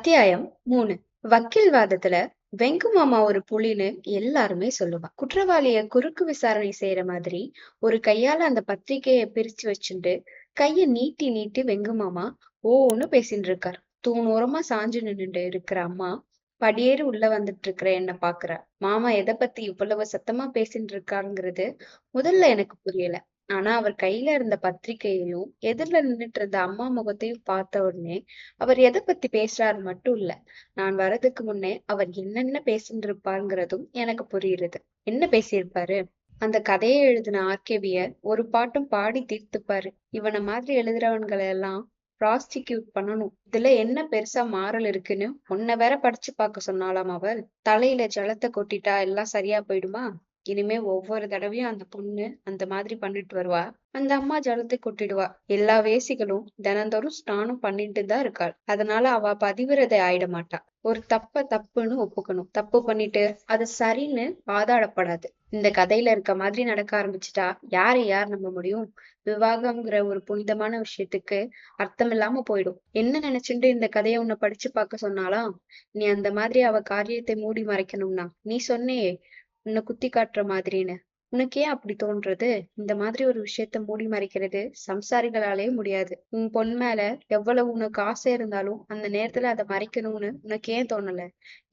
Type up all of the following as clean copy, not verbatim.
அத்தியாயம் 3. வக்கீல் வாதத்துல வெங்கு மாமா ஒரு புலின்னு எல்லாருமே சொல்லுவா. குற்றவாளிய குறுக்கு விசாரணை செய்யற மாதிரி ஒரு கையால அந்த பத்திரிக்கைய பிரிச்சு வச்சுட்டு கைய நீட்டி நீட்டி வெங்கு மாமா ஓன்னு பேசிட்டு இருக்கார். தூணோரமா சாஞ்சு நின்னுட்டு இருக்கிற அம்மா படியேறி உள்ள வந்துட்டு இருக்கிற என்ன பாக்குறா. மாமா எதை பத்தி இவ்வளவு சத்தமா பேசிட்டு இருக்காருங்கிறது முதல்ல எனக்கு புரியல. ஆனா அவர் கையில இருந்த பத்திரிக்கையையும் எதிர்ல நின்னுட்டு இருந்த அம்மா முகத்தையும் பார்த்த உடனே அவர் எதை பத்தி பேசுறாரு மட்டும் இல்ல, நான் வர்றதுக்கு முன்னே அவர் என்னென்ன பேசிட்டு இருப்பாருங்கிறதும் எனக்கு புரியுது. என்ன பேசியிருப்பாரு? அந்த கதையை எழுதின ஆர்கேவியர் ஒரு பாட்டும் பாடி தீர்த்துப்பாரு. இவனை மாதிரி எழுதுறவன்களை எல்லாம் ப்ராஸ்டிக்யூட் பண்ணணும். இதுல என்ன பெருசா மாறல் இருக்குன்னு உன்னை வேற படிச்சு பார்க்க சொன்னாலாம் அவள். தலையில ஜலத்தை கொட்டிட்டா எல்லாம் சரியா போயிடுமா? இனிமே ஒவ்வொரு தடவையும் அந்த பொண்ணு அந்த மாதிரி பண்ணிட்டு வருவா, அந்த அம்மா ஜலத்தை கொட்டிடுவா. எல்லா வேசிகளும் தினந்தோறும் ஸ்நானம் பண்ணிட்டு தான் இருக்காள். அதனால அவ பதிவிரதை ஆயிட மாட்டா. ஒரு தப்ப தப்புன்னு ஒப்புக்கணும். தப்பு பண்ணிட்டு அது சரின்னு வாதாடப்படாது. இந்த கதையில இருக்க மாதிரி நடக்க ஆரம்பிச்சுட்டா யார் நம்ப முடியும்? விவாகம்ங்கிற ஒரு புனிதமான விஷயத்துக்கு அர்த்தம் இல்லாம போயிடும். என்ன நினைச்சுட்டு இந்த கதையை உன்னை படிச்சு பார்க்க சொன்னாலாம்? நீ அந்த மாதிரி அவ காரியத்தை மூடி மறைக்கணும்னா நீ சொன்னியே உன்னை குத்தி காட்டுற மாதிரின்னு. உனக்கு ஏன் அப்படி தோன்றது? இந்த மாதிரி ஒரு விஷயத்த மூடி மறைக்கிறது சம்சாரிகளாலே முடியாது. உன் பொண் மேல எவ்வளவு உனக்கு ஆசை இருந்தாலும் அந்த நேரத்துல அதை மறைக்கணும்னு உனக்கு ஏன் தோணல?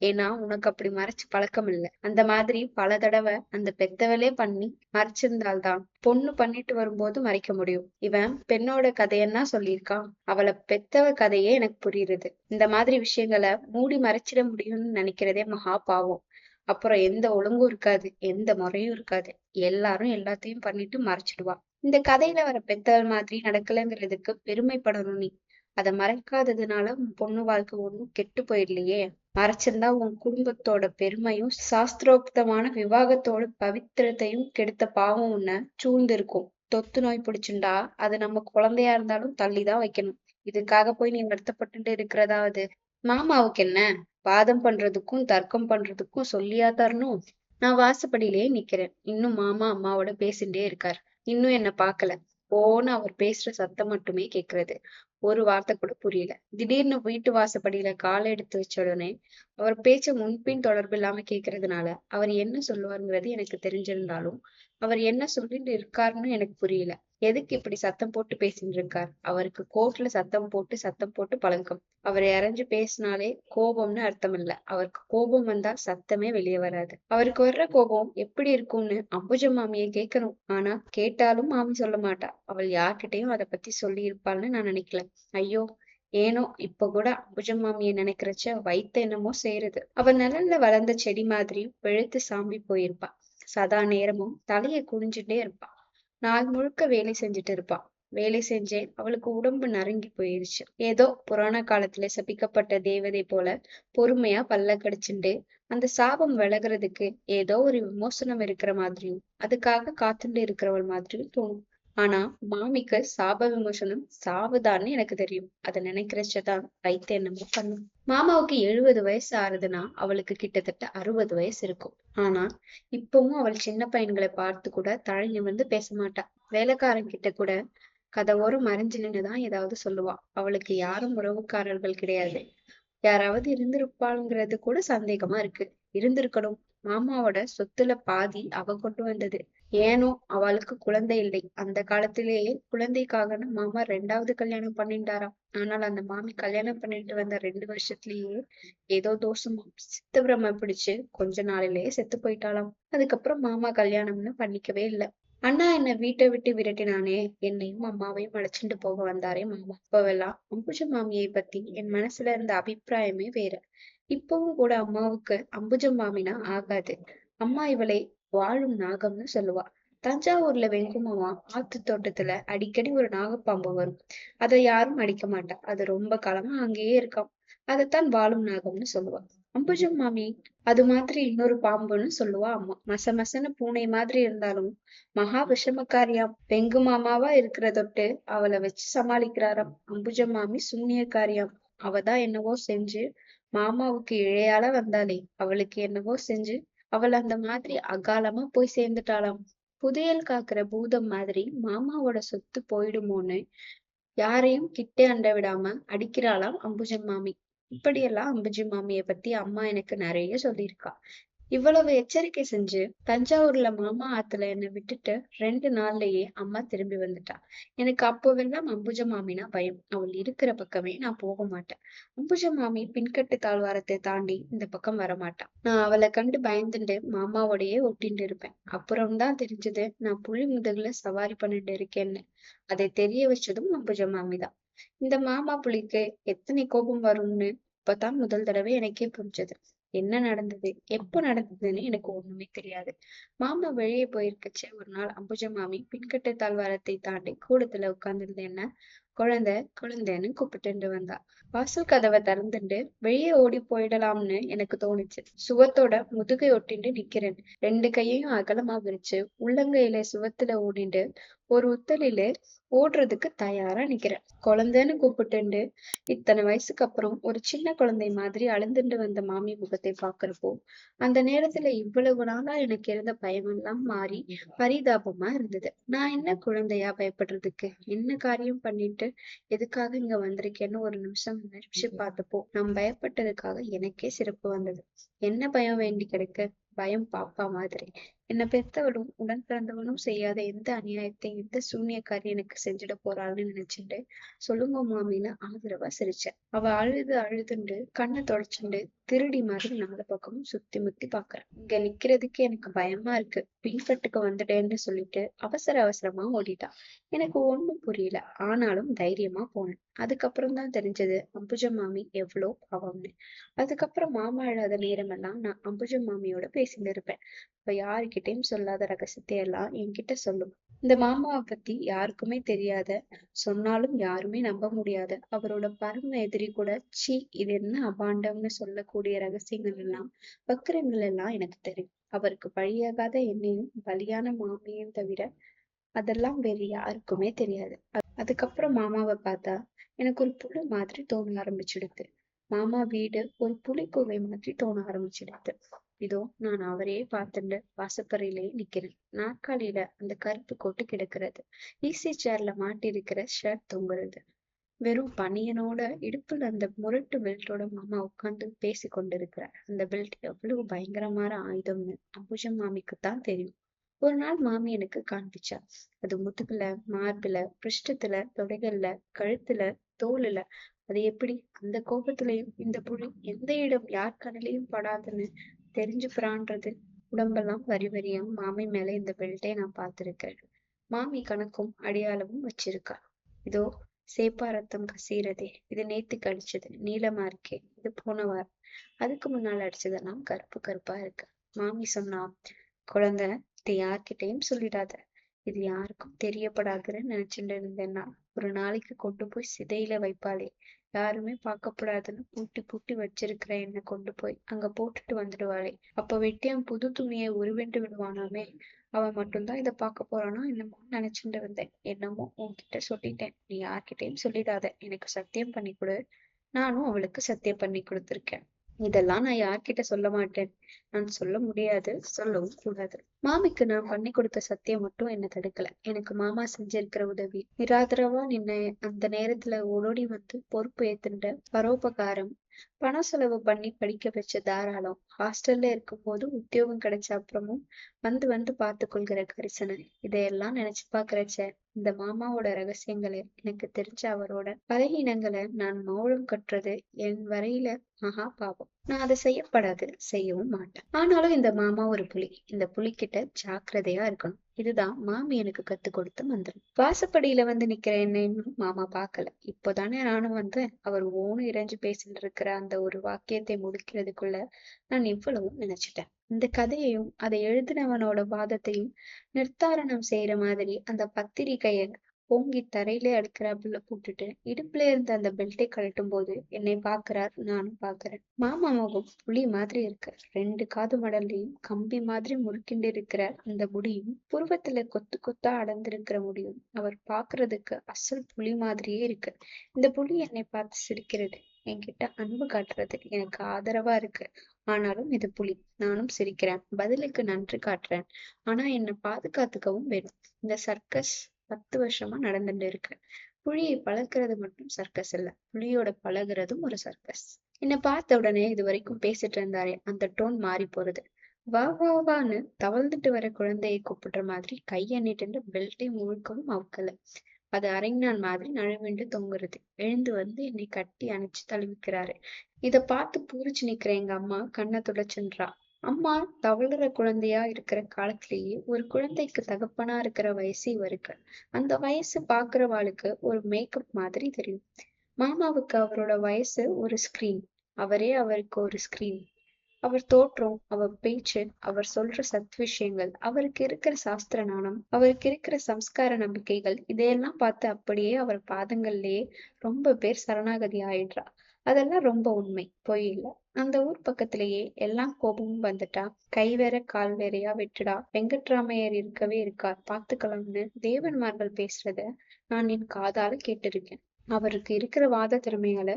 ஏன்னா உனக்கு அப்படி மறைச்சு பழக்கம் இல்லை. அந்த மாதிரி பல தடவை அந்த பெத்தவளே பண்ணி மறைச்சிருந்தால்தான் பொண்ணு பண்ணிட்டு வரும்போது மறைக்க முடியும். இவன் பெண்ணோட கதையன்னா சொல்லியிருக்கான். அவளை பெத்தவ கதையே எனக்கு புரியுது. இந்த மாதிரி விஷயங்களை மூடி மறைச்சிட முடியும்னு நினைக்கிறதே மகா பாவம். அப்புறம் எந்த ஒழுங்கும் இருக்காது, எந்த முறையும் இருக்காது. எல்லாரும் எல்லாத்தையும் பண்ணிட்டு மறைச்சிடுவா. இந்த கதையில வர பெத்தவள் மாதிரி நடக்கலைங்கிறதுக்கு பெருமைப்படணும் நீ. அதை மறைக்காததுனால உன் பொண்ணு வாழ்க்கை ஒண்ணும் கெட்டு போயிடலையே. மறைச்சிருந்தா உன் குடும்பத்தோட பெருமையும் சாஸ்திரோக்தமான விவாகத்தோட பவித்திரத்தையும் கெடுத்த பாவம் உன்னை சூழ்ந்து இருக்கும். தொத்து நோய் பிடிச்சுண்டா அது நம்ம குழந்தையா இருந்தாலும் தள்ளிதான் வைக்கணும். இதுக்காக போய் நீ வருத்தப்பட்டுட்டு இருக்கிறதாவது மாமாவுக்கு என்ன? வாதம் பண்றதுக்கும் தர்க்கம் பண்றதுக்கும் சொல்லியா தரணும்? நான் வாசப்படியிலேயே நிக்கிறேன். இன்னும் மாமா அம்மாவோட பேசிட்டே இருக்காரு. இன்னும் என்ன பாக்கல. ஓன்னு அவர் பேசுற சத்தம் மட்டுமே கேக்குறது. ஒரு வார்த்தை கூட புரியல. திடீர்னு வீட்டு வாசப்படியில காலை எடுத்து வச்ச உடனே அவர் பேச்ச முன்பின் தொடர்பு இல்லாம கேக்குறதுனால அவர் என்ன சொல்லுவாருங்கிறது எனக்கு தெரிஞ்சிருந்தாலும் அவர் என்ன சொல்லிட்டு இருக்காருன்னு எனக்கு புரியல. எதுக்கு இப்படி சத்தம் போட்டு பேசிட்டு இருக்கார்? அவருக்கு கோர்ட்ல சத்தம் போட்டு பழக்கம். அவர் இறஞ்சு பேசினாலே கோபம்னு அர்த்தம் இல்ல. அவருக்கு கோபம் வந்தா சத்தமே வெளியே வராது. அவருக்கு வர்ற கோபம் எப்படி இருக்கும்னு அம்புஜ மாமியை கேட்கணும். ஆனா கேட்டாலும் மாமி சொல்ல மாட்டா. அவள் யார்கிட்டயும் அதை பத்தி சொல்லி இருப்பாள்னு நான் நினைக்கல. ஐயோ, ஏனோ இப்ப கூட அம்புஜ மாமியை நினைக்கிறச்ச வயித்த என்னமோ சேருது. அவள் நிழல்ல வளர்ந்த செடி மாதிரி வெளுத்து சாம்பி போயிருப்பா. சதா நேரமும் தலையை குனிஞ்சுட்டே இருப்பா. நாள் முழுக்க வேலை செஞ்சுட்டு இருப்பா. வேலை செஞ்சே அவளுக்கு உடம்பு நறுங்கி போயிருச்சு. ஏதோ புராண காலத்துல சபிக்கப்பட்ட தேவதை போல பொறுமையா பல்ல கடிச்சுண்டு அந்த சாபம் விலகுறதுக்கு ஏதோ ஒரு விமோசனம் இருக்கிற மாதிரியும் அதுக்காக காத்துட்டு இருக்கிறவள் மாதிரியும் தோணும். ஆனா மாமிக்கு சாப விமோசனம் சாவுதான்னு எனக்கு தெரியும். அதை நினைக்கிறச்சதான் வயிற்று என்னமோ பண்ணும். மாமாவுக்கு 70 வயசு ஆறுதுன்னா அவளுக்கு கிட்டத்தட்ட 60 வயசு இருக்கும். ஆனா இப்பவும் அவள் சின்ன பையன்களை பார்த்து கூட தலை நிமிர்ந்து பேச மாட்டா. வேலைக்காரன் கிட்ட கூட கதவோரம் மறைஞ்சு நின்னுதான் ஏதாவது சொல்லுவா. அவளுக்கு யாரும் உறவுக்காரர்கள் கிடையாது. யாராவது இருந்திருப்பாளுங்கிறது கூட சந்தேகமா இருக்கு. இருந்திருக்கணும். மாமாவோட சொத்துல பாதி அவ கொண்டு வந்தது. ஏனோ அவளுக்கு குழந்தை இல்லை. அந்த காலத்திலேயே குழந்தைக்காக மாமா 2வது கல்யாணம் பண்ணிட்டாராம். ஆனால் அந்த மாமி கல்யாணம் பண்ணிட்டு வந்த 2 வருஷத்துலயே ஏதோ தோஷமா சித்த பிரம்ம பிடிச்சு கொஞ்ச நாளிலேயே செத்து போயிட்டாளாம். அதுக்கப்புறம் மாமா கல்யாணம்னு பண்ணிக்கவே இல்லை. அண்ணா என்ன வீட்டை விட்டு விரட்டினானே, என்னையும் அம்மாவையும் அழைச்சிட்டு போக வந்தாரே மாமா. இப்பவெல்லாம் அம்புஜ மாமியை பத்தி என் மனசுல இருந்த அபிப்பிராயமே வேற. இப்பவும் கூட அம்மாவுக்கு அம்புஜ மாமினா ஆகாது. அம்மா இவளை வாழும் நாகம்னு சொல்லுவா. தஞ்சாவூர்ல வெங்குமாமா ஆத்து தோட்டத்துல அடிக்கடி ஒரு நாகப்பாம்பு வரும். அதை யாரும் அடிக்க மாட்டா. அது ரொம்ப காலமா அங்கேயே இருக்காம். அதைத்தான் வாழும் நாகம்னு சொல்லுவா. அம்புஜம் மாமி அது மாதிரி இன்னொரு பாம்புன்னு சொல்லுவா அம்மா. மசன்னு பூனை மாதிரி இருந்தாலும் மகா விஷமக்காரியாம். வெங்கு மாமாவா இருக்கிற தொட்டு அவளை வச்சு சமாளிக்கிறாராம். அம்புஜ மாமி சூனியக்காரியாம். அவதான் என்னவோ செஞ்சு மாமாவுக்கு இழையால வந்தாளே, அவளுக்கு என்னவோ செஞ்சு அவள் அந்த மாதிரி அகாலமா போய் சேர்ந்துட்டாளாம். புதையல் காக்குற பூதம் மாதிரி மாமாவோட சொத்து போயிடுமோன்னு யாரையும் கிட்டே அண்ட விடாம அடிக்கிறாளாம் அம்புஜம் மாமி. இப்படியெல்லாம் அம்புஜி மாமியை பத்தி அம்மா எனக்கு நிறைய சொல்லியிருக்கா. இவ்வளவு எச்சரிக்கை செஞ்சு தஞ்சாவூர்ல மாமா ஆத்துல என்னை விட்டுட்டு 2 நாள்லயே அம்மா திரும்பி வந்துட்டா. எனக்கு அப்போவெல்லாம் அம்புஜ மாமினா பயம். அவள் இருக்கிற பக்கமே நான் போக மாட்டேன். அம்புஜ மாமி பின்கட்டு தாழ்வாரத்தை தாண்டி இந்த பக்கம் வரமாட்டான். நான் அவளை கண்டு பயந்துட்டு மாமாவோடயே ஒட்டிட்டு இருப்பேன். அப்புறம்தான் தெரிஞ்சது நான் புலி முதுகுல சவாரி பண்ணிட்டு இருக்கேன்னு. அதை தெரிய வச்சதும் அம்புஜ மாமிதான். இந்த மாமா புலிக்கு எத்தனை கோபம் வரும்னு இப்பதான் முதல் தடவை எனக்கே புரிஞ்சது. என்ன நடந்தது, எப்போ நடந்ததுன்னு எனக்கு ஒண்ணுமே தெரியாது. மாமா வெளியே போயிருக்கச்சே ஒரு நாள் அம்புஜ மாமி பின்கட்டு தாழ்வாரத்தை தாண்டி கூடத்துல உட்கார்ந்துருந்த என்ன குழந்தை குழந்தைன்னு கூப்பிட்டு வந்தா. வாசல் கதவை திறந்துட்டு வெளியே ஓடி போயிடலாம்னு எனக்கு தோணுச்சு. சுவத்தோட முதுகை ஒட்டிட்டு நிக்கிறேன். 2 கையையும் அகலமா விரிச்சு உள்ளங்கையில சுவத்துல ஓடிண்டு ஒரு உத்தலில ஓடுறதுக்கு தயாரா நிக்கிறேன். குழந்தைன்னு கூப்பிட்டுண்டு இத்தனை வயசுக்கு அப்புறம் ஒரு சின்ன குழந்தை மாதிரி அழுந்துட்டு வந்த மாமி முகத்தை பாக்குறப்போ அந்த நேரத்துல இவ்வளவு நாளா எனக்கு இருந்த பயமெல்லாம் மாறி பரிதாபமா இருந்தது. நான் என்ன குழந்தையா பயப்படுறதுக்கு, என்ன காரியம் பண்ணிட்டு எதுக்காக இங்க வந்திருக்கேன்னு ஒரு நிமிஷம் நினைச்சு பார்த்தப்போ நான் பயப்பட்டதுக்காக எனக்கே சிரிப்பு வந்தது. என்ன பயம் வேண்டி கிடக்கு, பயம் பாப்பா மாதிரி. என்னை பெத்தவளும் உடன் பிறந்தவனும் செய்யாத எந்த அநியாயத்தை எந்த சூனியக்காரி எனக்கு செஞ்சிட போறாள்னு நினைச்சுட்டு சொல்லுங்க மாமின்னு ஆதரவா சிரிச்சேன். அவ அழுது அழுதுண்டு கண்ணை தொடச்சுண்டு திருடி மாதிரி நாலு பக்கமும் சுத்தி முத்தி பாக்குறேன். இங்க நிக்கிறதுக்கு எனக்கு பயமா இருக்கு, பின்கட்டுக்கு வந்துட்டேன்னு சொல்லிட்டு அவசர அவசரமா ஓடிட்டா. எனக்கு ஒண்ணும் புரியல. ஆனாலும் தைரியமா போனேன். அதுக்கப்புறம் தான் தெரிஞ்சது அம்புஜ மாமி எவ்வளோ பாவம்னு. அதுக்கப்புறம் மாமா இல்லாத நேரமெல்லாம் நான் அம்புஜ மாமியோட பேசிட்டு இருப்பேன். இப்ப யாருக்கிட்டையும் சொல்லாத ரகசியத்தை எல்லாம் என்கிட்ட சொல்லும். இந்த மாமாவை பத்தி யாருக்குமே தெரியாத, சொன்னாலும் யாருமே நம்ப முடியாத, அவரோட பரம எதிரி கூட ச்சீ இது என்ன அபாண்டம்னு சொல்லக்கூடிய ரகசியங்கள் எல்லாம் வக்கிரங்கள் எல்லாம் எனக்கு தெரியும். அவருக்கு பழியாகாத என்னையும் பலியான மாமியையும் தவிர அதெல்லாம் வேற யாருக்குமே தெரியாது. அதுக்கப்புறம் மாமாவை பார்த்தா எனக்கு ஒரு புழு மாதிரி தோண ஆரம்பிச்சிடுது. மாமா வீடு ஒரு புலி குகை மாதிரி தோண ஆரம்பிச்சிடுது. இதோ நான் அவரையே பார்த்துட்டு வாசப்பறையிலேயே நிக்கிறேன். நாற்காலியில அந்த கருப்பு கோட்டு கிடக்கிறது. ஈசி சேர்ல மாட்டி இருக்கிற ஷர்ட் தொங்குறது. வெறும் பனியனோட இடுப்புல அந்த முரட்டு பெல்ட்டோட மாமா உட்கார்ந்து பேசி கொண்டிருக்கிறார். அந்த பெல்ட் எவ்வளவு பயங்கரமான ஆயுதம்னு அம்புஜம் மாமிக்குத்தான் தெரியும். ஒரு நாள் மாமி எனக்கு காண்பிச்சா. அது முதுகுல, மார்புல, பிருஷ்டத்துல, தொடைகள்ல, கழுத்துல, தோலுல. அது எப்படி அந்த கோபத்திலையும் இந்த புலி எந்த இடம் யார் கண்ணிலையும் படாதுன்னு தெரிஞ்சு பிரான்றது. உடம்பெல்லாம் வரி வரியா மாமி மேல இந்த பெல்ட்டை நான் பார்த்திருக்கேன். மாமி கணக்கும் அடையாளமும் வச்சிருக்கா. இதோ சேப்பா ரத்தம் கசீரதே, இது நேத்துக்கு அடிச்சது நீளமா இருக்கே, இது போன வாரம். அதுக்கு முன்னால அடிச்சதெல்லாம் கருப்பு கருப்பா இருக்கு. மாமி சொன்னா, குழந்தை இதை யார்கிட்டயும் சொல்லிடாத. இது யாருக்கும் தெரியப்படாதுன்னு நினைச்சுட்டு இருந்தேன்னா ஒரு நாளைக்கு கொண்டு போய் சிதையில வைப்பாளே, யாருமே பார்க்கப்படாதுன்னு பூட்டி பூட்டி வச்சிருக்கிற என்ன கொண்டு போய் அங்க போட்டுட்டு வந்துடுவாளே, அப்ப வெட்டியான் புது துணியை உருவிண்டு விடுவானாமே, அவன் மட்டும்தான் இதை பார்க்க போறானோ என்னமோ நினைச்சுட்டு இருந்தேன். என்னமோ உன்கிட்ட சொல்லிட்டேன், நீ யார்கிட்டயும் சொல்லிடாத, எனக்கு சத்தியம் பண்ணி கொடு. நானும் அவளுக்கு சத்தியம் பண்ணி கொடுத்திருக்கேன். இதெல்லாம் நான் யார்கிட்ட சொல்ல மாட்டேன். நான் சொல்ல முடியாது, சொல்லவும் கூடாது. மாமிக்கு நான் பண்ணி கொடுத்த சத்தியம் மட்டும் என்ன தடுக்கல. எனக்கு மாமா செஞ்சிருக்கிற உதவி, நிராதரவா நின்ன அந்த நேரத்துல ஓடோடி வந்து பொறுப்பு ஏத்துட்ட பரோபகாரம், பணம் செலவு பண்ணி படிக்க வச்ச தாராளம், ஹாஸ்டல்ல இருக்கும் போது உத்தியோகம் கிடைச்ச அப்புறமும் வந்து வந்து பார்த்து கொள்கிற கரிசனை, இதையெல்லாம் நினைச்சு பாக்குறச்ச இந்த மாமாவோட ரகசியங்களை எனக்கு தெரிஞ்ச அவரோட பலகீனங்களை நான் மௌனம் கட்டுறது என் வரையில மகா பாவம். நான் அதை செய்யப்படாது, செய்யவும் மாட்டேன். ஆனாலும் இந்த மாமா ஒரு புலி. இந்த புலிகிட்ட ஜாக்கிரதையா இருக்கணும். இதுதான் மாமி எனக்கு கத்து கொடுத்த மந்திரம். வாசப்படியில வந்து நிக்கிற என்ன இன்னும் மாமா பாக்கல. இப்போதானே நானும் வந்து அவர் ஓன்னு இறைஞ்சு பேசிட்டு இருக்கிற அந்த ஒரு வாக்கியத்தை முடிக்கிறதுக்குள்ள நான் இவ்வளவும் நினைச்சிட்டேன். இந்த கதையையும் அதை எழுதினவனோட வாதத்தையும் நிர்தாரணம் செய்யற மாதிரி அந்த பத்திரிகைய ஓங்கி தரையிலே அடுக்கிறாப்புல போட்டுட்டு இடுப்புல இருந்த அந்த பெல்ட்டை கழட்டும் போது என்னை பாக்குறார். நானும் பாக்குறேன். மாமா முகம் புலி மாதிரி இருக்கு. 2 காது மடல்லையும் கம்பி மாதிரி முறுக்கிண்டு இருக்கிற அந்த முடியும், புருவத்துல கொத்து கொத்தா அடர்ந்திருக்கிற முடியும் அவர் பாக்குறதுக்கு அசல் புலி மாதிரியே இருக்கு. இந்த புலி என்னை பார்த்து சிரிக்கிறது, என்கிட்ட அன்பு காட்டுறது எனக்கு ஆதரவா இருக்கு. ஆனாலும் இது புலி. நானும் சிரிக்கிறேன், பதிலுக்கு நன்றி காட்டுறேன். ஆனா என்னை பாதுகாத்துக்கவும் வேணும். இந்த சர்க்கஸ் 10 வருஷமா நடந்துட்டு இருக்கு. புலியை பழக்கிறது மட்டும் சர்க்கஸ் இல்ல, புலியோட பழகுறதும் ஒரு சர்க்கஸ். என்ன பார்த்த உடனே இது வரைக்கும் பேசிட்டு இருந்தாரே அந்த டோன் மாறி போறது. வா வா வான்னு தவழ்ந்துட்டு வர குழந்தையை கூப்பிடுற மாதிரி கைய நீட்டுண்டு பெல்ட்டை முழுக்கவும் அவுக்கல. அது அரஞ்ஞான் மாதிரி நழுவிண்டு தொங்குறது. எழுந்து வந்து என்னை கட்டி அணைச்சு தழுவிக்கிறாரு. இத பார்த்து பூரிச்சு நிக்கிற எங்க அம்மா கண்ணை துடைச்சுன்றா. அம்மா தவழுற குழந்தையா இருக்கிற காலத்திலேயே ஒரு குழந்தைக்கு தகப்பனா இருக்கிற வயசு இவருக்கு. அந்த வயசு பாக்குறவாளுக்கு ஒரு மேக்கப் மாதிரி தெரியும். மாமாவுக்கு அவரோட வயசு ஒரு ஸ்கிரீன். அவரே அவருக்கு ஒரு ஸ்கிரீன். அவர் தோற்றம், அவர் பேச்சு, அவர் சொல்ற விஷயங்கள், அவருக்கு இருக்கிற சாஸ்திர நாணம், அவருக்கு இருக்கிற சம்ஸ்கார நம்பிக்கைகள், இதையெல்லாம் பார்த்து அப்படியே அவர் பாதங்கள்லயே ரொம்ப பேர் சரணாகதி ஆயிடுறா. அதெல்லாம் ரொம்ப உண்மை, பொய் இல்ல. அந்த ஊர் பக்கத்திலேயே எல்லாம் கோபமும் வந்துட்டா, கை வேற கால் வேறையா விட்டுடா, வெங்கட்ராமையர் இருக்கவே இருக்கார், பார்த்துக்கலாம்னு தேவன்மார்கள் பேசுறத நான் என் காதால கேட்டிருக்கேன். அவருக்கு இருக்கிற வாத திறமையால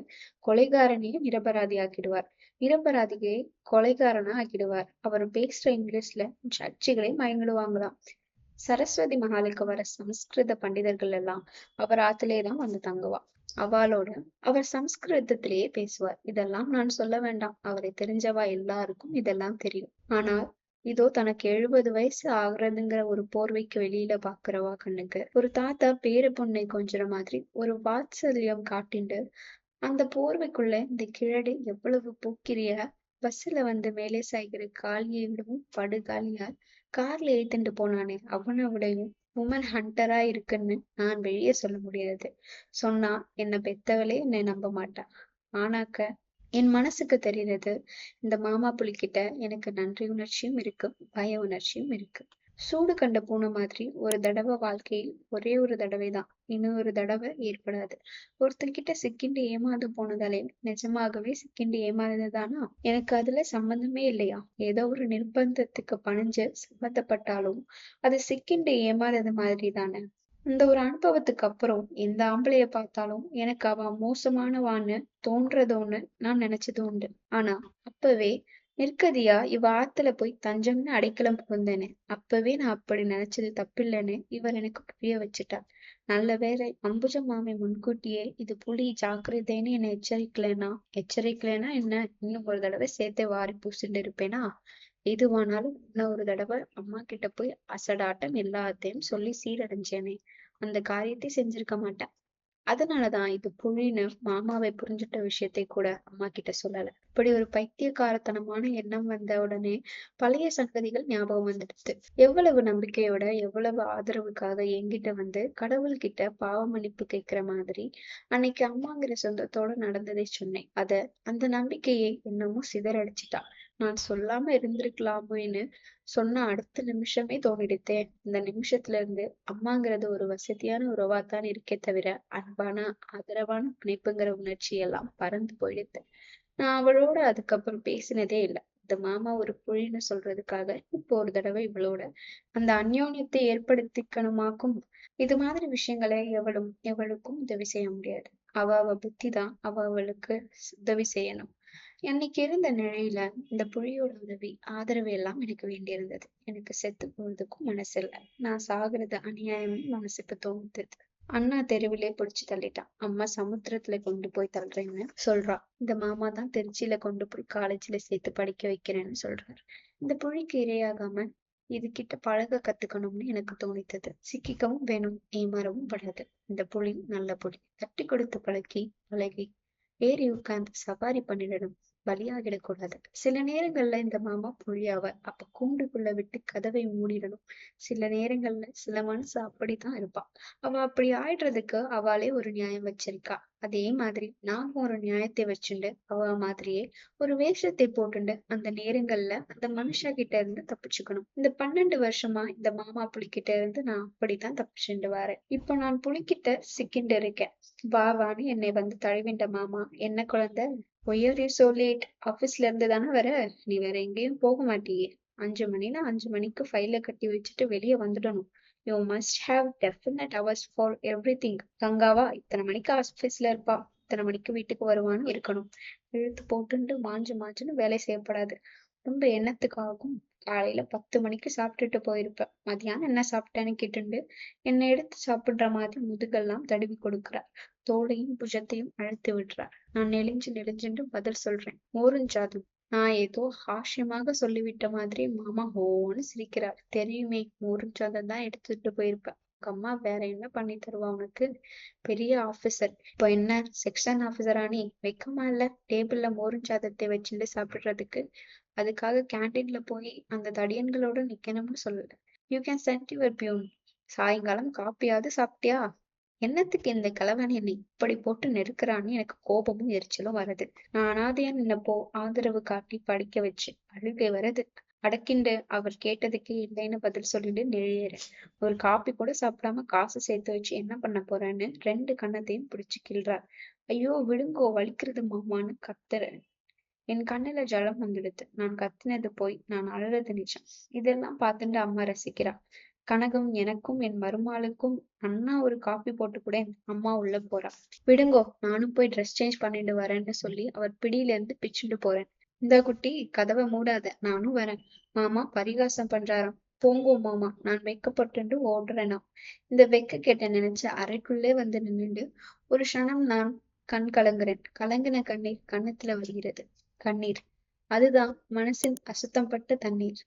கொலைகாரனையே நிரபராதி ஆக்கிடுவார். நிரபராதியை கொலைகாரனா ஆக்கிடுவார். அவர் பேசுற இங்கிலீஷ்ல ஜட்ஜிகளே மயங்கிடுவாங்களாம். சரஸ்வதி மஹாலுக்கு வர சமஸ்கிருத பண்டிதர்கள் எல்லாம் அவர் ஆத்திலேதான் வந்து தங்குவா. அவளோட அவர் சமஸ்கிருதத்திலேயே பேசுவார். இதெல்லாம் நான் சொல்ல வேண்டாம். அவரை தெரிஞ்சவா எல்லாருக்கும் இதெல்லாம் தெரியும். ஆனால் இதோ தனக்கு 70 வயசு ஆகுறதுங்கிற ஒரு போர்வைக்கு வெளியில பாக்குறவா கண்ணுக்கு ஒரு தாத்தா பேர பொண்ணை கொஞ்சுற மாதிரி ஒரு வாத்சல்யம் காட்டிண்டு அந்த போர்வைக்குள்ள இந்த கிழடு எவ்வளவு போக்கிரியா பஸ்ல வந்து மேலே சாய்கிற காலியை விடவும் படுகாலியா கார்ல ஏத்திண்டு போனானே அவனை விடையும் உமன் ஹண்டரா இருக்குன்னு நான் வெளியே சொல்ல முடியாது. சொன்னா என்ன பெத்தவளே என்னை நம்ப மாட்டா. ஆனாக்க என் மனசுக்கு தெரிகிறது, இந்த மாமா புலிகிட்ட எனக்கு நன்றி உணர்ச்சியும் இருக்கு, பய உணர்ச்சியும் இருக்கு. சூடு கண்ட பூனை மாதிரி ஒரு தடவை வாழ்க்கையில் ஒரே ஒரு தடவைதான், இன்னொரு தடவை ஏற்படாது. ஒருத்தர்கிட்ட சிக்கிண்டு ஏமாந்து போனதாலே நிஜமாகவே சிக்கிண்டு ஏமாந்ததானா? எனக்கு அதுல சம்பந்தமே இல்லையா? ஏதோ ஒரு நிர்பந்தத்துக்கு பணிஞ்சு சம்பந்தப்பட்டாலும் அது சிக்கிண்டு ஏமாறது மாதிரி தானே. இந்த ஒரு அனுபவத்துக்கு அப்புறம் எந்த ஆம்பளைய பார்த்தாலும் எனக்கு அவ மோசமானவான்னு தோன்றது ஒண்ணு, நான் நினைச்சது உண்டு. ஆனா அப்பவே நிற்கதியா இவ ஆத்துல போய் தஞ்சம்னு அடைக்கலம் புகுந்தேனே, அப்பவே நான் அப்படி நினைச்சது தப்பில்லைன்னு இவர் எனக்கு புரிய வச்சுட்டார். நல்ல வேளை அம்புஜ மாமி முன்கூட்டியே இது புலி ஜாக்கிரதைன்னு என்னை எச்சரிக்கலைன்னா என்ன, இன்னும் ஒரு தடவை சேர்த்தே வாரி பூசிட்டு இருப்பேனா? எதுவானாலும் இன்னொரு தடவை அம்மா கிட்ட போய் அசடாட்டம் எல்லாத்தையும் சொல்லி சீரடைஞ்சேனே, அந்த காரியத்தை செஞ்சிருக்க மாட்டேன். அதனாலதான் இது புலின்னு மாமாவை புரிஞ்சுட்ட விஷயத்தை கூட அம்மா கிட்ட சொல்லல. இப்படி ஒரு பைத்தியக்காரத்தனமான எண்ணம் வந்த உடனே பழைய சங்கதிகள் ஞாபகம் வந்துடுது. எவ்வளவு நம்பிக்கையோட எவ்வளவு ஆதரவுக்காக என்கிட்ட வந்து கடவுள்கிட்ட பாவ மன்னிப்பு கேட்கிற மாதிரி அன்னைக்கு அம்மாங்கிற சொந்தத்தோட நடந்ததை சொன்னேன். அந்த நம்பிக்கையை என்னமோ சிதறடிச்சிட்டா. நான் சொல்லாம இருந்திருக்கலாமோன்னு சொன்ன அடுத்த நிமிஷமே தோணிடுத்தே. இந்த நிமிஷத்துல இருந்து அம்மாங்கிறது ஒரு வசதியான உறவாத்தான் இருக்கே தவிர அன்பான ஆதரவான பிணைப்புங்கிற உணர்ச்சி எல்லாம் பறந்து போயிடுது. நான் அவளோட அதுக்கப்புறம் பேசினதே இல்லை. இந்த மாமா ஒரு புலின்னு சொல்றதுக்காக இப்போ ஒரு தடவை இவளோட அந்த அந்யோன்யத்தை ஏற்படுத்திக்கணுமாக்கும். இது மாதிரி விஷயங்களை எவளுக்கும் உதவி செய்ய முடியாது. அவ புத்திதான் அவளுக்கு உதவி செய்யணும். அன்னைக்கு இருந்த நிலையில இந்த புலியோட உதவி ஆதரவு எல்லாம் எனக்கு வேண்டியிருந்தது. எனக்கு செத்து போறதுக்கும் மனசு இல்லை. நான் சாகுறது அநியாயம்னு மனசுக்கு தோணுது. அண்ணா தெருவிலே புடிச்சு தள்ளிட்டான். அம்மா சமுத்திரத்துல கொண்டு போய் தள்ளுறேன்னு சொல்றா. இந்த மாமா தான் திருச்சியில கொண்டு போய் காலேஜ்ல சேர்த்து படிக்க வைக்கிறேன்னு சொல்றாரு. இந்த புலிக்கு இரையாகாம இது கிட்ட பழக கத்துக்கணும்னு எனக்கு தோணித்தது. சிக்கிக்கவும் வேணும், ஏமாறவும் படாது. இந்த புலி நல்ல புலி. தட்டி கொடுத்து பழகி ஏறி உட்கார்ந்து சவாரி பண்ணிடணும், பலியாகிடக்கூடாது. சில நேரங்கள்ல இந்த மாமா புலியாவார். அப்ப கூண்டுக்குள்ள விட்டு கதவை மூடிடணும். சில நேரங்கள்ல சில மனசு அப்படித்தான் இருப்பா. அவ அப்படி ஆயிடுறதுக்கு அவளே ஒரு நியாயம் வச்சிருக்கா. அதே மாதிரி நாம ஒரு நியாயத்தை வச்சுண்டு அவ மாதிரியே ஒரு வேஷத்தை போட்டுண்டு அந்த நேரங்கள்ல அந்த மனுஷா கிட்ட இருந்து தப்பிச்சுக்கணும். இந்த 12 வருஷமா இந்த மாமா புலிகிட்ட இருந்து நான் அப்படித்தான் தப்பிச்சுண்டு வரேன். இப்ப நான் புலிகிட்ட சிக்கிண்டு இருக்கேன். வான்னு என்னை வந்து தழுவிண்ட மாமா, என்ன குழந்தை, why are you so late? ஆபீஸ்ல இருந்து தானே வர, நீ வேற எங்கேயும் போக மாட்டியே. 5 மணினா 5 மணிக்கு ஃபைல கட்டி வச்சுட்டு வெளியே வந்துடணும். You must have definite hours for everything. கங்காவா இத்தனை மணிக்கு ஆபீஸ்ல இருப்பா, இத்தனை மணிக்கு வீட்டுக்கு வருவான்னு இருக்கணும். இழுத்து போட்டுட்டு மாஞ்சுன்னு வேலை செய்யப்படாது. ரொம்ப எண்ணத்துக்கு ஆகும். காலையில 10 மணிக்கு சாப்பிட்டுட்டு போயிருப்ப. மதியானம் என்ன சாப்பிட்டேன்னு கேட்டுண்டு என்னை எடுத்து சாப்பிடுற மாதிரி முதுகெல்லாம் தடவி கொடுக்குற. தோளையும் புஜத்தையும் அழுத்தி விடுறார். நான் நெளிஞ்சு நெளிஞ்சுண்டு பதில் சொல்றேன். மோரும் ஜாதும். நான் ஏதோ ஹாஷ்யமாக சொல்லிவிட்ட மாதிரி மாமா ஹோன்னு சிரிக்கிறார். தெரியுமே, மோரும் ஜாதம் தான் எடுத்துட்டு போயிருப்ப. உங்க அம்மா வேற என்ன பண்ணி தருவா உனக்கு? பெரிய ஆபீசர். இப்போ என்ன செக்ஷன் ஆபீசரா நீ? வெக்கமா இல்ல டேபிள்ல மோரும் ஜாதத்தை வச்சுட்டு சாப்பிடுறதுக்கு? அதுக்காக கேண்டீன்ல போய் அந்த தடியன்களோட நிக்கணும்னு சொல்லல. You can send your peon. சாயங்காலம் காப்பியாவது சாப்பிட்டியா? என்னத்துக்கு இந்த கிழவன் என்னை இப்படி போட்டு நெருக்குறான்னு எனக்கு கோபமும் எரிச்சலும் வருது. நான் அனாதையா நின்னப்போ ஆதரவு காட்டி படிக்க வச்சு அழுகை வருது. அடக்கிண்டு அவர் கேட்டதுக்கு இல்லைன்னு பதில் சொல்லிட்டு நெழியறேன். ஒரு காப்பி கூட சாப்பிடாம காசு சேர்த்து வச்சு என்ன பண்ண போறேன்னு 2 கண்ணத்தையும் பிடிச்சு கிள்றார். ஐயோ விடுங்கோ, வலிக்கிறது மாமான்னு கத்துறேன். என் கண்ணுல ஜலம் வந்துடுது. நான் கத்தினது போய், நான் அழுறது நிஜம். இதெல்லாம் பார்த்துட்டு அம்மா ரசிக்கிறா. கனகம் எனக்கும் என் மருமகளுக்கும் அண்ணா ஒரு காப்பி போட்டு கூட அம்மா உள்ள போறா. விடுங்கோ, நானும் போய் ட்ரெஸ் சேஞ்ச் பண்ணிட்டு வரேன்னு சொல்லி அவர் பிடியில இருந்து பிச்சுட்டு போறேன். இந்த குட்டி கதவை மூடாத, நானும் வரேன். மாமா பரிகாசம் பண்றாராம். போங்கோ மாமா, நான் வெக்கப்பட்டு ஓடுறேனா. இந்த வெக்க கேட்ட நினைச்சு அறைக்குள்ளே வந்து நின்னுண்டு ஒரு க்ஷணம் நான் கண் கலங்குறேன். கலங்கின கண்ணீர் கன்னத்துல வருகிறது. கண்ணீர். அதுதான் மனசின் அசுத்தம் பட்ட தண்ணீர்.